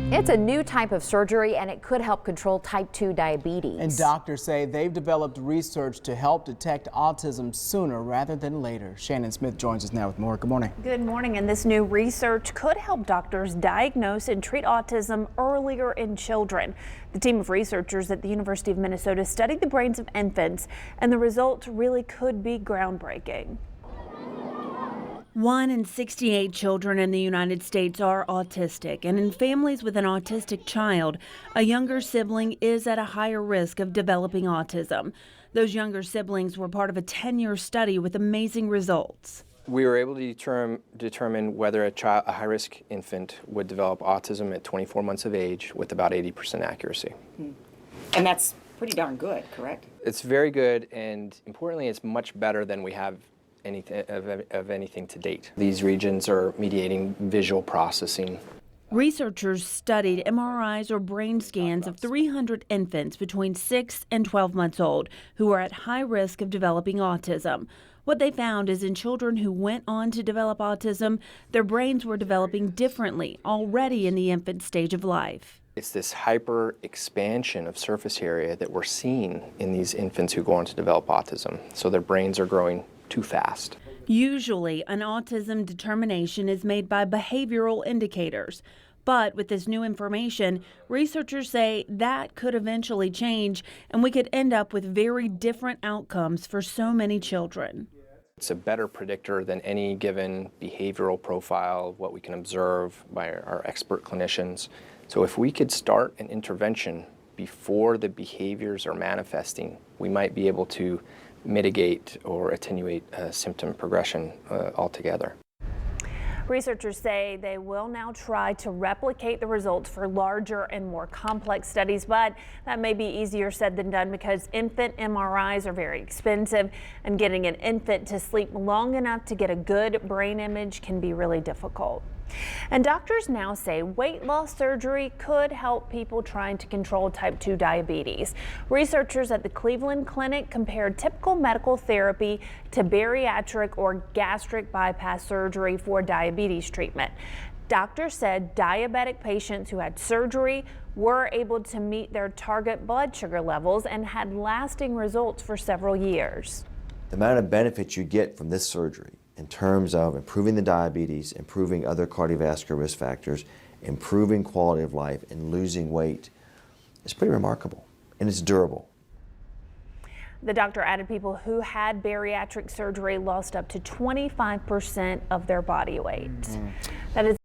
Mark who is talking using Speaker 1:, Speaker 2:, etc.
Speaker 1: It's a new type of surgery and it could help control type 2 diabetes.
Speaker 2: And doctors say they've developed research to help detect autism sooner rather than later. Shannon Smith joins us now with more. Good morning.
Speaker 3: Good morning. And this new research could help doctors diagnose and treat autism earlier in children. The team of researchers at the University of Minnesota studied the brains of infants, and the results really could be groundbreaking. 1 in 68 children in the United States are autistic, and in families with an autistic child, a younger sibling is at a higher risk of developing autism. Those younger siblings were part of a 10-year study with amazing results.
Speaker 4: We were able to determine whether a high-risk infant would develop autism at 24 months of age with about 80% accuracy.
Speaker 5: And that's pretty darn good, correct?
Speaker 4: It's very good, and importantly, it's much better than we have anything to date. These regions are mediating visual processing.
Speaker 3: Researchers studied MRIs or brain scans of 300 infants between 6 and 12 months old who are at high risk of developing autism. What they found is in children who went on to develop autism, their brains were developing differently already in the infant stage of life.
Speaker 4: It's this hyper expansion of surface area that we're seeing in these infants who go on to develop autism. So their brains are growing too fast.
Speaker 3: Usually, an autism determination is made by behavioral indicators. But with this new information, researchers say that could eventually change, and we could end up with very different outcomes for so many children.
Speaker 4: It's a better predictor than any given behavioral profile, what we can observe by our expert clinicians. So if we could start an intervention before the behaviors are manifesting, we might be able to mitigate or attenuate symptom progression altogether.
Speaker 3: Researchers say they will now try to replicate the results for larger and more complex studies, but that may be easier said than done because infant MRIs are very expensive, and getting an infant to sleep long enough to get a good brain image can be really difficult. And doctors now say weight loss surgery could help people trying to control type 2 diabetes. Researchers at the Cleveland Clinic compared typical medical therapy to bariatric or gastric bypass surgery for diabetes treatment. Doctors said diabetic patients who had surgery were able to meet their target blood sugar levels and had lasting results for several years.
Speaker 6: The amount of benefits you get from this surgery in terms of improving the diabetes, improving other cardiovascular risk factors, improving quality of life, and losing weight is pretty remarkable, and it's durable.
Speaker 3: The doctor added people who had bariatric surgery lost up to 25% of their body weight. That is